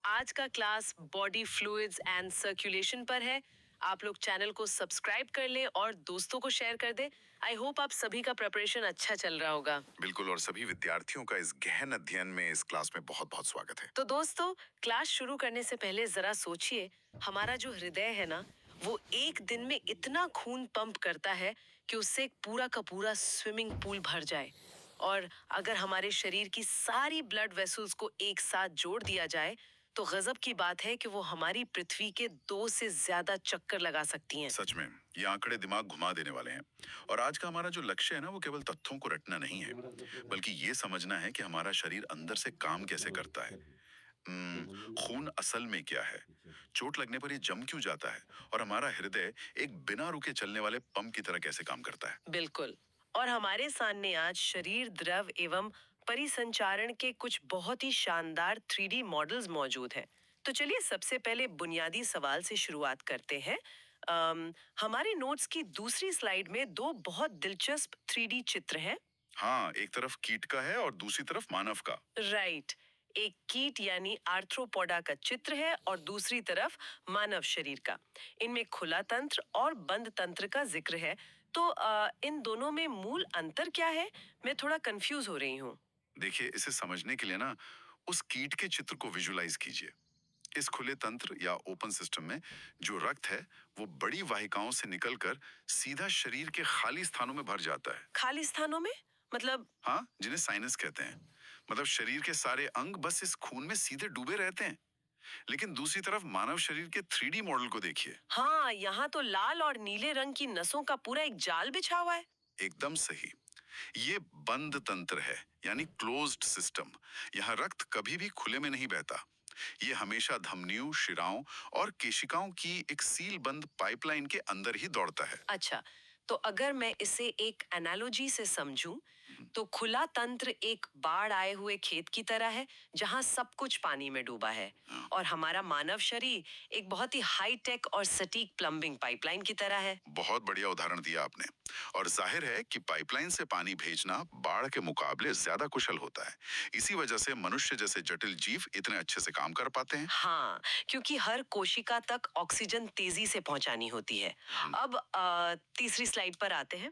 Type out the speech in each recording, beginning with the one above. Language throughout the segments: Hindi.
आज का class body fluids and circulation पर है। आप लोग चैनल को सब्सक्राइब कर लें और दोस्तों को शेयर कर दें। आई होप आप सभी का प्रिपरेशन अच्छा चल रहा होगा। बिल्कुल, और सभी विद्यार्थियों का इस गहन अध्ययन में इस क्लास में बहुत बहुत स्वागत है। तो दोस्तों, क्लास शुरू करने से पहले जरा सोचिए, हमारा जो हृदय है ना, वो एक दिन में इतना खून पंप करता है कि उससे एक पूरा का पूरा स्विमिंग पूल भर जाए। और अगर हमारे शरीर की सारी ब्लड वेसल्स को एक साथ जोड़ दिया जाए तो गजब की बात है कि वो हमारी पृथ्वी के 2 से ज्यादा चक्कर लगा सकती हैं। सच में ये आंकड़े दिमाग घुमा देने वाले हैं। और आज का हमारा जो लक्ष्य है ना, वो केवल तथ्यों को रटना नहीं है, बल्कि ये समझना है कि हमारा शरीर अंदर से काम कैसे करता है। खून असल में क्या है, चोट लगने पर ये जम क्यों जाता है, और हमारा हृदय एक बिना रुके चलने वाले पंप की तरह कैसे काम करता है। बिल्कुल। और हमारे सामने आज शरीर द्रव एवं परिसंचारण के कुछ बहुत ही शानदार 3D मॉडल्स मौजूद हैं। तो चलिए सबसे पहले बुनियादी सवाल से शुरुआत करते हैं। हमारे नोट्स की दूसरी स्लाइड में 2 बहुत दिलचस्प 3D चित्र हैं। हाँ, एक तरफ कीट का है और दूसरी तरफ मानव का। राइट। एक कीट यानी आर्थ्रोपोडा का चित्र है और दूसरी तरफ मानव शरीर का। इनमें खुला तंत्र और बंद तंत्र का जिक्र है। तो इन दोनों में मूल अंतर क्या है? मैं थोड़ा कंफ्यूज हो रही हूँ। देखिए, इसे समझने के लिए ना उस कीट के चित्र को विजुलाइज कीजिए। इस खुले तंत्र या ओपन सिस्टम में जो रक्त है वो बड़ी वाहिकाओं से निकलकर सीधा शरीर के खाली स्थानों में भर जाता है। खाली स्थानों में मतलब? हाँ, जिन्हें साइनस कहते हैं। मतलब शरीर के सारे अंग बस इस खून में सीधे डूबे रहते हैं। लेकिन दूसरी तरफ मानव शरीर के 3D मॉडल को देखिए। हाँ, यहाँ तो लाल और नीले रंग की नसों का पूरा एक जाल बिछा हुआ है। एकदम सही। ये बंद तंत्र है, यानी क्लोज्ड सिस्टम। यहाँ रक्त कभी भी खुले में नहीं बहता। ये हमेशा धमनियों, शिराओं और केशिकाओं की एक सील बंद पाइपलाइन के अंदर ही दौड़ता है। अच्छा, तो अगर मैं इसे एक एनालॉजी से समझूं, तो खुला तंत्र एक बाढ़ आए हुए खेत की तरह है जहां सब कुछ पानी में डूबा है। और हमारा मानव शरीर एक बहुत ही हाई टेक और सटीक प्लम्बिंग पाइपलाइन की तरह है। बहुत बढ़िया उदाहरण दिया आपने। और जाहिर है कि पाइपलाइन से पानी भेजना बाढ़ के मुकाबले ज्यादा कुशल होता है। इसी वजह से मनुष्य जैसे जटिल जीव इतने अच्छे से काम कर पाते हैं। हाँ, क्योंकि हर कोशिका तक ऑक्सीजन तेजी से पहुंचानी होती है। अब तीसरी स्लाइड पर आते हैं।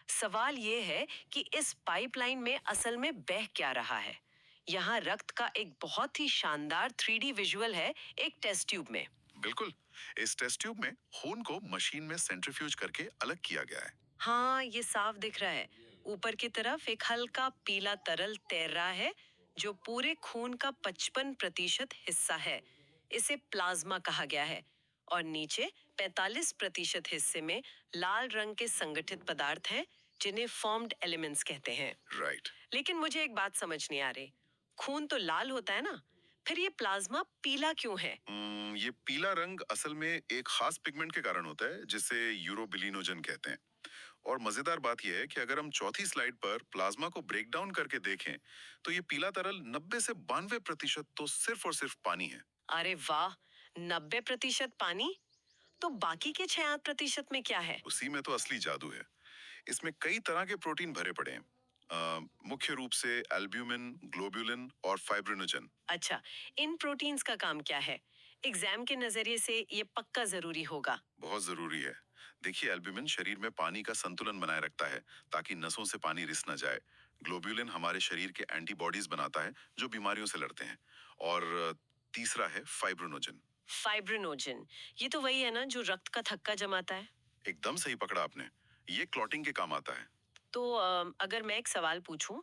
सवाल ये है कि इस पाइपलाइन में असल में बह क्या रहा है। यहाँ रक्त का एक बहुत ही शानदार 3D विजुअल है एक टेस्ट ट्यूब में। बिल्कुल, इस टेस्ट ट्यूब में खून को मशीन में सेंट्रीफ्यूज करके अलग किया गया है। हाँ, ये साफ दिख रहा है। ऊपर की तरफ एक हल्का पीला तरल तैर रहा है जो पूरे खून का 55% हिस्सा है। इसे प्लाज्मा कहा गया है। और नीचे 45% हिस्से में लाल रंग के संगठित पदार्थ हैं जिन्हें फॉर्म्ड एलिमेंट्स कहते हैं। राइट। लेकिन मुझे एक बात समझ नहीं आ रही। खून तो लाल होता है ना, फिर ये प्लाज्मा पीला क्यों है? ये पीला रंग असल में एक खास पिगमेंट के कारण होता है जिसे यूरोबिलिनोजन कहते हैं। और मजेदार बात यह है कि अगर हम चौथी स्लाइड पर प्लाज्मा को ब्रेक डाउन करके देखें तो ये पीला तरल 90 से 92% तो सिर्फ और सिर्फ पानी है। अरे वाह, 90% पानी? तो बाकी के 6% में क्या है? उसी में तो असली जादू है। इसमें कई तरह के प्रोटीन भरे पड़े हैं। मुख्य रूप से एल्ब्यूमिन, ग्लोब्यूलिन और फाइब्रिनोजन। अच्छा, इन प्रोटीन्स का काम क्या है? एग्जाम के नजरिए से ये पक्का जरूरी होगा। बहुत जरूरी है। देखिए, एल्ब्यूमिन शरीर में पानी का संतुलन बनाए रखता है ताकि नसों से पानी रिस न जाए। ग्लोब्यूलिन हमारे शरीर के एंटीबॉडीज बनाता है जो बीमारियों से लड़ते हैं। और तीसरा है फाइब्रिनोजन। फाइब्रिनोजन, ये तो वही है ना जो रक्त का थक्का जमाता है? एकदम सही पकड़ा आपने। ये क्लॉटिंग के काम आता है। तो अगर मैं एक सवाल पूछूं,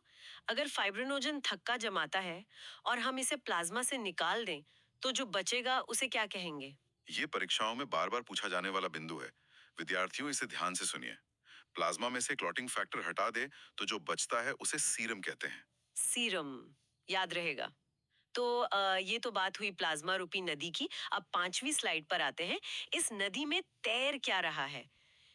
अगर फाइब्रिनोजन थक्का जमाता है और हम इसे प्लाज्मा से निकाल दें, तो जो बचेगा उसे क्या कहेंगे? ये परीक्षाओं में बार बार पूछा जाने वाला बिंदु है। विद्यार्थियों, इसे ध्यान से सुनिए। प्लाज्मा में से क्लॉटिंग फैक्टर हटा दे तो जो बचता है उसे सीरम कहते हैं। सीरम, याद रहेगा। तो ये तो बात हुई प्लाज्मा रूपी नदी की। अब 5वीं स्लाइड पर आते हैं। इस नदी में तैर क्या रहा है?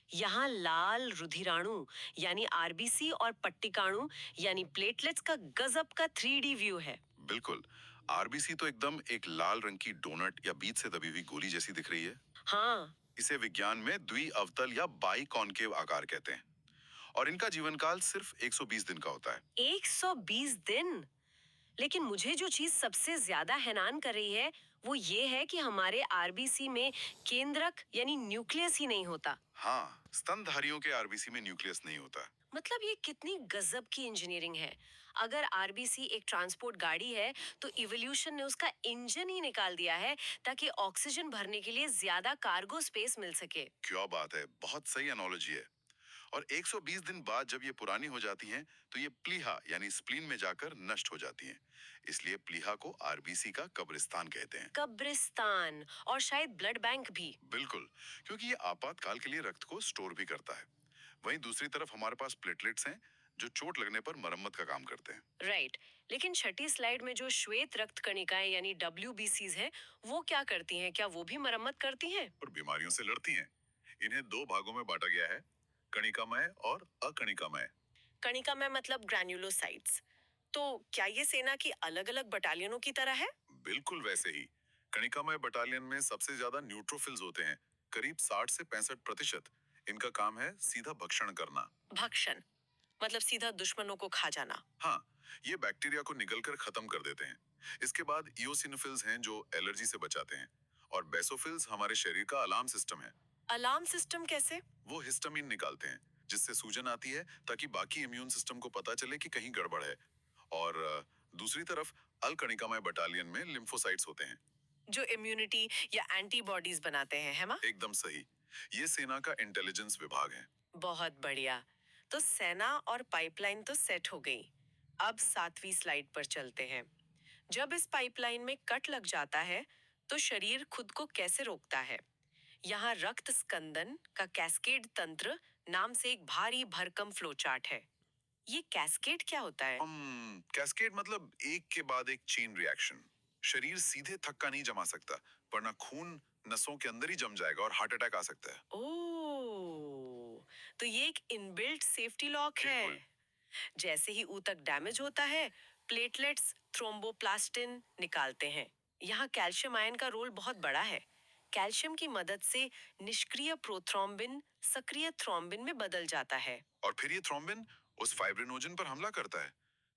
यहाँ लाल रुधिराणु यानी आरबीसी और पट्टिकाणु यानी प्लेटलेट्स का गजब का 3D व्यू है। बिल्कुल, आरबीसी तो एकदम एक लाल रंग की डोनट या बीच से दबी हुई गोली जैसी दिख रही है। हाँ, इसे विज्ञान में द्विअवतल या बाई कॉनकेव आकार कहते हैं। और इनका जीवन काल सिर्फ 120 दिन का होता है। 120 दिन? लेकिन मुझे जो चीज सबसे ज्यादा हैरान कर रही है वो ये है कि हमारे आरबीसी में केंद्रक यानी न्यूक्लियस ही नहीं होता। हाँ, स्तनधारियों के आरबीसी में न्यूक्लियस नहीं होता। मतलब ये कितनी गजब की इंजीनियरिंग है। अगर आरबीसी एक ट्रांसपोर्ट गाड़ी है तो इवोल्यूशन ने उसका इंजन ही निकाल दिया है ताकि ऑक्सीजन भरने के लिए ज्यादा कार्गो स्पेस मिल सके। क्या बात है, बहुत सही एनालॉजी है। और 120 दिन बाद जब ये पुरानी हो जाती हैं, तो ये प्लीहा यानी स्प्लीन में जाकर नष्ट हो जाती हैं। इसलिए प्लीहा को आरबीसी का कब्रिस्तान कहते हैं। कब्रिस्तान और शायद ब्लड बैंक भी। बिल्कुल, क्योंकि ये आपातकाल के लिए रक्त को स्टोर भी करता है। वहीं दूसरी तरफ हमारे पास प्लेटलेट्स हैं, जो चोट लगने पर मरम्मत का काम करते हैं। राइट। लेकिन छठी स्लाइड में जो श्वेत रक्त कणिकाएं यानी डब्ल्यूबीसीज हैं, वो क्या करती हैं? क्या वो भी मरम्मत करती हैं? और बीमारियों से लड़ती हैं। इन्हें दो भागों में बांटा गया है, कणिकामय और अकणिकामय। कणिकामय मतलब ग्रैन्युलोसाइट्स। तो क्या ये सेना की अलग-अलग बटालियनों की तरह है? बिल्कुल वैसे ही। कणिकामय बटालियन में सबसे ज्यादा न्यूट्रोफिल्स होते हैं, करीब 60 से 65%। इनका काम है सीधा भक्षण करना। भक्षण मतलब सीधा दुश्मनों को खा जाना। हाँ, ये बैक्टीरिया को निगलकर खत्म कर देते हैं। इसके बाद इओसिनोफिल्स हैं जो एलर्जी से बचाते हैं। और बेसोफिल्स हमारे शरीर का अलार्म सिस्टम है। अलार्म सिस्टम कैसे? वो हिस्टामिन निकालते हैं, जिससे सूजन आती है ताकि बाकी इम्यून सिस्टम को पता चले कि कहीं गड़बड़ है। और दूसरी तरफ अल्कणिकामय बटालियन में लिम्फोसाइट्स होते हैं। जो इम्यूनिटी या एंटीबॉडीज बनाते हैं, है ना? एकदम सही। ये सेना का इंटेलिजेंस विभाग है। बहुत बढ़िया। तो सेना और पाइपलाइन तो सेट हो गई। अब 7वीं स्लाइड पर चलते हैं। जब इस पाइपलाइन में कट लग जाता है तो शरीर खुद को कैसे रोकता है? यहाँ रक्त स्कंदन का कैस्केड तंत्र नाम से एक भारी भरकम फ्लो चार्ट है। ये कैस्केड क्या होता है? कैस्केड मतलब एक के बाद एक चेन रिएक्शन। शरीर सीधे थक्का नहीं जमा सकता, वरना खून नसों के अंदर ही जम जाएगा और हार्ट अटैक आ सकता है। ओह, तो ये एक इनबिल्ट सेफ्टी लॉक है। बिल्कुल। जैसे ही ऊतक डैमेज होता है, प्लेटलेट्स थ्रोम्बोप्लास्टिन निकालते हैं। यहाँ कैल्शियम आयन का रोल बहुत बड़ा है। कैल्शियम की मदद से निष्क्रिय प्रोथ्रोम्बिन सक्रिय थ्रोम्बिन में बदल जाता है। और फिर ये थ्रोम्बिन उस फाइब्रिनोजन पर हमला करता है,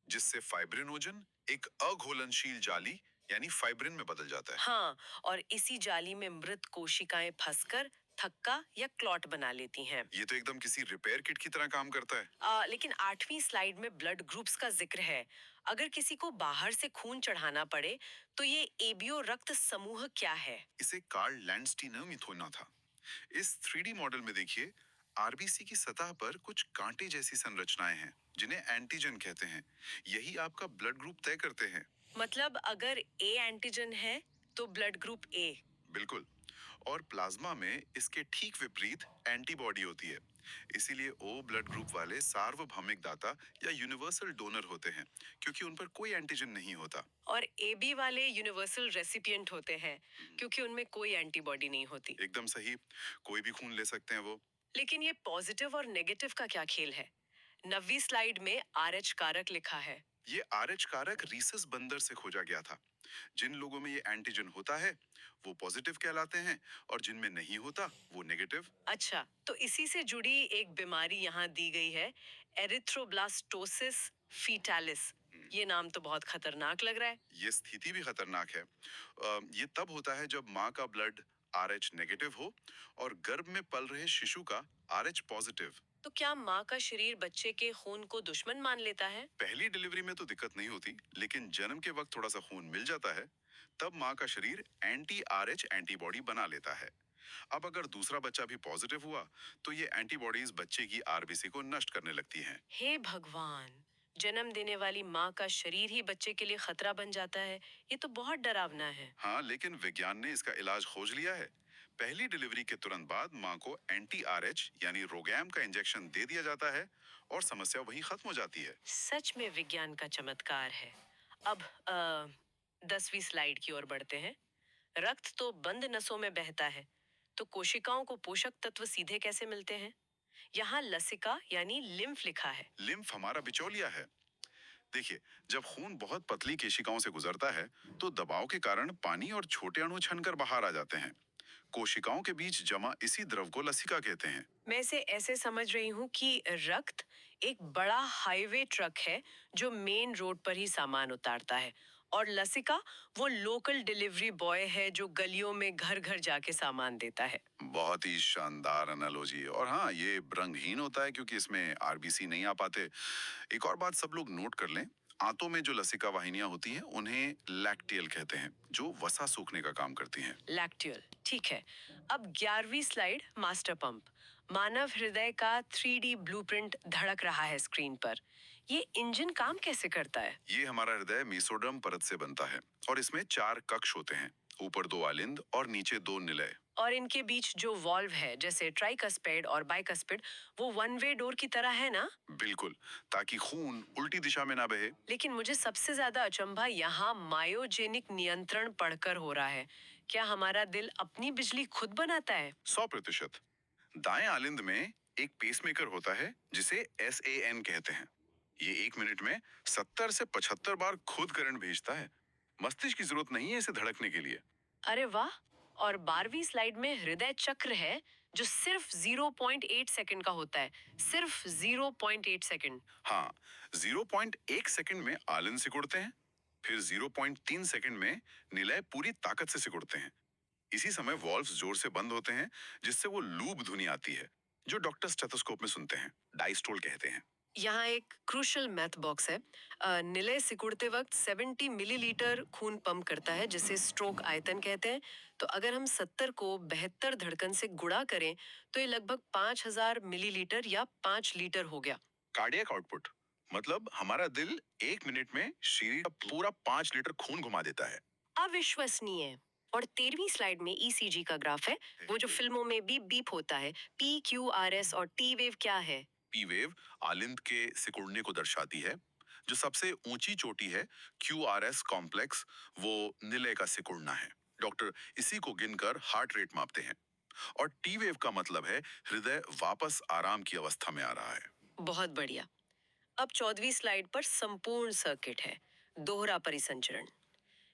जिससे फाइब्रिनोजन एक अघोलनशील जाली यानी फाइब्रिन में बदल जाता है। हाँ, और इसी जाली में मृत कोशिकाएं फंसकर थक्का या क्लॉट बना लेती हैं। ये तो एकदम किसी रिपेयर किट की तरह काम करता है। लेकिन 8वीं स्लाइड में ब्लड ग्रुप्स का जिक्र है। अगर किसी को बाहर से खून चढ़ाना पड़े तो ये एबीओ रक्त समूह क्या है? इसे कार्ल लैंडस्टीनर मिथोना था। इस 3D मॉडल में देखिए, आरबीसी की सतह पर कुछ कांटे जैसी संरचनाएं हैं, जिन्हें एंटीजन कहते हैं। यही आपका ब्लड ग्रुप तय करते हैं। मतलब अगर ए एंटीजन है तो ब्लड ग्रुप ए। बिल्कुल। और प्लाज्मा में इसके ठीक विपरीत एंटीबॉडी होती है। इसीलिए ओ ब्लड ग्रुप वाले सार्वभौमिक दाता या यूनिवर्सल डोनर होते हैं, क्योंकि उन पर कोई एंटीजन नहीं होता। और एबी वाले यूनिवर्सल रेसिपिएंट होते हैं क्योंकि उनमें कोई एंटीबॉडी नहीं होती। एकदम सही। कोई भी खून ले सकते हैं वो। लेकिन ये पॉजिटिव और नेगेटिव का क्या खेल है? 9वीं स्लाइड में आरएच कारक लिखा है। ये आरएच कारक रीसस बंदर से खोजा गया था। जिन लोगों में ये एंटीजन होता है वो पॉजिटिव कहलाते हैं, और जिनमें नहीं होता वो नेगेटिव। अच्छा, तो इसी से जुड़ी एक बीमारी यहाँ दी गई है, एरिथ्रोब्लास्टोसिस फीटालिस। ये नाम तो बहुत खतरनाक लग रहा है। ये स्थिति भी खतरनाक है। ये तब होता है जब माँ का ब्लड आरएच नेगेटिव हो और गर्भ में पल रहे शिशु का आरएच पॉजिटिव। तो क्या माँ का शरीर बच्चे के खून को दुश्मन मान लेता है? पहली डिलीवरी में तो दिक्कत नहीं होती, लेकिन जन्म के वक्त थोड़ा सा खून मिल जाता है। तब माँ का शरीर एंटी आरएच एंटीबॉडी बना लेता है। अब अगर दूसरा बच्चा भी पॉजिटिव हुआ, तो ये एंटीबॉडीज बच्चे की आरबीसी को नष्ट करने लगती हैं। हे भगवान, जन्म देने वाली माँ का शरीर ही बच्चे के लिए खतरा बन जाता है। ये तो बहुत डरावना है। हाँ, लेकिन विज्ञान ने इसका इलाज खोज लिया है। पहली डिलीवरी के तुरंत बाद माँ को एंटी आरएच यानी रोगैम का इंजेक्शन दे दिया जाता है, और समस्या वहीं खत्म हो जाती है। सच में विज्ञान का चमत्कार है। अब 10वीं स्लाइड की ओर बढ़ते हैं। रक्त तो बंद नसों में बहता है, तो कोशिकाओं को पोषक तत्व सीधे कैसे मिलते हैं? यहाँ लसिका यानी लिम्फ लिखा है। लिम्फ हमारा बिचौलिया है। देखिए, जब खून बहुत पतली केशिकाओं से गुजरता है, तो दबाव के कारण पानी और छोटे अणु छनकर बाहर आ जाते हैं। कोशिकाओं के बीच जमा इसी द्रव को लसिका कहते हैं। मैं इसे ऐसे समझ रही हूँ कि रक्त एक बड़ा हाईवे ट्रक है जो मेन रोड पर ही सामान उतारता है, और लसिका वो लोकल डिलीवरी बॉय है जो गलियों में घर घर जाके सामान देता है। बहुत ही शानदार एनालॉजी। और हाँ, ये रंगहीन होता है क्योंकि इसमें आरबीसी नहीं आ पाते। एक और बात सब लोग नोट कर लें, आंतों में जो लसिका वाहिनियां होती हैं उन्हें लैक्टियल कहते हैं, जो वसा सूखने का काम करती हैं। लैक्टियल, ठीक है। अब 11वीं स्लाइड, मास्टर पंप। मानव हृदय का 3D ब्लूप्रिंट धड़क रहा है स्क्रीन पर। ये इंजन काम कैसे करता है? ये हमारा हृदय मेसोडर्म परत से बनता है और इसमें 4 कक्ष होते हैं, ऊपर 2 आलिंद और नीचे 2 निलय। और इनके बीच जो वॉल्व है, जैसे ट्राइकस्पेड और बाइकस्पेड, वो वन वे डोर की तरह है ना? बिल्कुल, ताकि खून उल्टी दिशा में ना बहे। लेकिन मुझे सबसे ज्यादा अचंभा यहाँ मायोजेनिक नियंत्रण पढ़कर हो रहा है। क्या हमारा दिल अपनी बिजली खुद बनाता है? 100%। दाएं आलिंद में एक पेसमेकर होता है जिसे SAN कहते हैं। ये 1 मिनट में 70 से 75 बार खुद करंट भेजता है। मस्तिष्क की जरूरत नहीं है इसे धड़कने के लिए। अरे वाह! और 12वीं स्लाइड में हृदय चक्र है जो सिर्फ 0.8 सेकंड का होता है। सिर्फ 0.8 सेकंड। हाँ, 0.1 सेकंड में आलिंद सिकुड़ते हैं, फिर 0.3 सेकंड में निलय पूरी ताकत से सिकुड़ते हैं। इसी समय वॉल्व्स जोर से बंद होते हैं, जिससे वो लूप ध्वनि आती है, जो डॉक्टर स्टेथोस्कोप में सुनते हैं। डायस्टोल कहते हैं। यहाँ एक क्रूशल मैथ बॉक्स है। निलय सिकुड़ते वक्त 70 मिलीलीटर खून पंप करता है, जिसे स्ट्रोक आयतन कहते हैं। तो अगर हम 70 को 72 धड़कन से गुणा करें तो ये लगभग 5000 मिलीलीटर या 5 लीटर हो गया। कार्डियक आउटपुट मतलब हमारा दिल 1 मिनट में शरीर का पूरा 5 लीटर खून घुमा देता है। अविश्वसनीय। और 13वीं स्लाइड में ईसीजी का ग्राफ है, वो जो फिल्मों में बीप बीप होता है। PQRS और टी वेव क्या है? पी वेव आलिंद के सिकुड़ने को दर्शाती है। जो सबसे ऊंची चोटी है, QRS कॉम्प्लेक्स, वो निलय का सिकुड़ना है। डॉक्टर इसी को गिनकर हार्ट रेट मापते हैं। और टी वेव का मतलब है हृदय वापस आराम की अवस्था में आ रहा है। बहुत बढ़िया। अब 14वीं स्लाइड पर संपूर्ण सर्किट है। दोहरा परिसंचरण।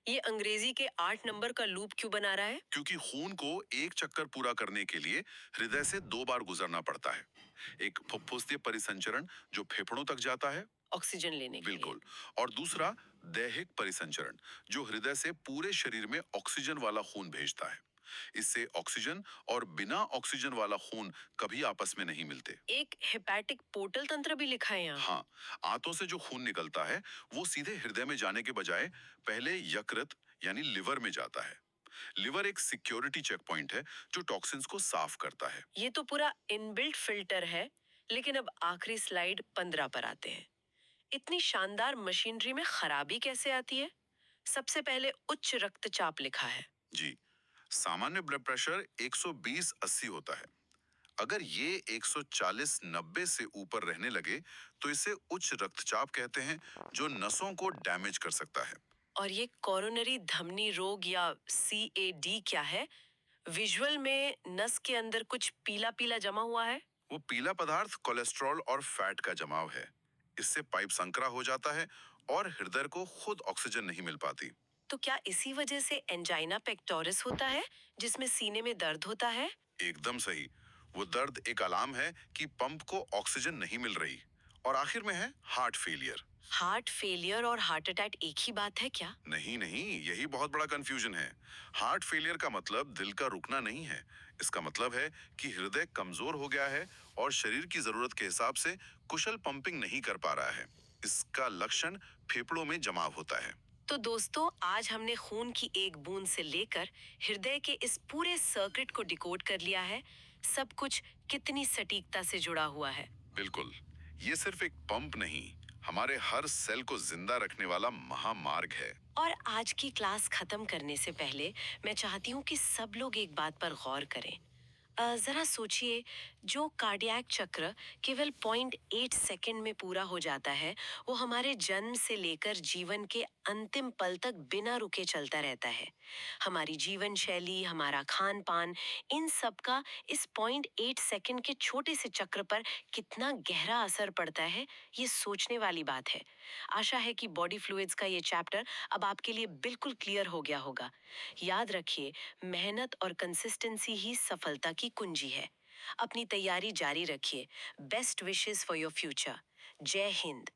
ये अंग्रेजी के 8 नंबर का लूप क्यों बना रहा है? क्योंकि खून को एक चक्कर पूरा करने के लिए हृदय से 2 बार गुजरना पड़ता है। एक फुफ्फुसीय परिसंचरण जो फेफड़ों तक जाता है। ऑक्सीजन लेने के लिए। बिल्कुल। और दूसरा दैहिक परिसंचरण, जो हृदय से पूरे शरीर में ऑक्सीजन वाला खून भेजता है। इससे ऑक्सीजन और बिना ऑक्सीजन वाला खून कभी आपस में नहीं मिलते। एक हेपेटिक पोर्टल तंत्र भी लिखा है यहाँ। हाँ, आंतों से जो खून निकलता है वो सीधे हृदय में जाने के बजाय पहले यकृत यानी लिवर में जाता है। लिवर एक सिक्योरिटी चेक पॉइंट है जो टॉक्सिन्स को साफ करता है। ये तो पूरा इनबिल्ट फिल्टर है। लेकिन अब आखिरी स्लाइड 15 पर आते हैं। इतनी शानदार मशीनरी में खराबी कैसे आती है? सबसे पहले उच्च रक्तचाप लिखा है। जी, सामान्य ब्लड प्रेशर 120/80 होता है। अगर ये 140/90 से ऊपर रहने लगे तो इसे उच्च रक्तचाप कहते हैं, जो नसों को डैमेज कर सकता है। और ये कोरोनरी धमनी रोग या CAD क्या है? विजुअल में नस के अंदर कुछ पीला पीला जमा हुआ है। वो पीला पदार्थ कोलेस्ट्रॉल और फैट का जमाव है। इससे पाइप संकरा हो जाता है और हृदय को खुद ऑक्सीजन नहीं मिल पाती। तो क्या इसी वजह से एंजाइना पेक्टोरिस होता है, जिसमें सीने में दर्द होता है? एकदम सही। वो दर्द एक अलार्म है कि पंप को ऑक्सीजन नहीं मिल रही। और आखिर में है हार्ट फेलियर। हार्ट फेलियर और हार्ट अटैक एक ही बात है क्या? नहीं नहीं, यही बहुत बड़ा कंफ्यूजन है। हार्ट फेलियर का मतलब दिल का रुकना नहीं है। इसका मतलब है कि हृदय कमजोर हो गया है और शरीर की जरूरत के हिसाब से कुशल पंपिंग नहीं कर पा रहा है। इसका लक्षण फेफड़ों में जमाव होता है। तो दोस्तों, आज हमने खून की एक बूंद से लेकर हृदय के इस पूरे सर्किट को डिकोड कर लिया है। सब कुछ कितनी सटीकता से जुड़ा हुआ है। बिल्कुल, ये सिर्फ एक पंप नहीं, हमारे हर सेल को जिंदा रखने वाला महामार्ग है। और आज की क्लास खत्म करने से पहले मैं चाहती हूँ कि सब लोग एक बात पर गौर करें। जरा सोचिए, जो कार्डियक चक्र केवल 0.8 सेकंड में पूरा हो जाता है, वो हमारे जन्म से लेकर जीवन के अंतिम पल तक बिना रुके चलता रहता है। हमारी जीवन शैली, हमारा खान पान, इन सब का इस 0.8 सेकंड के छोटे से चक्र पर कितना गहरा असर पड़ता है, ये सोचने वाली बात है। आशा है कि बॉडी फ्लूइड्स का ये चैप्टर अब आपके लिए बिल्कुल क्लियर हो गया होगा। याद रखिए, मेहनत और कंसिस्टेंसी ही सफलता की कुंजी है। अपनी तैयारी जारी रखिए। Best wishes for your future. जय हिंद।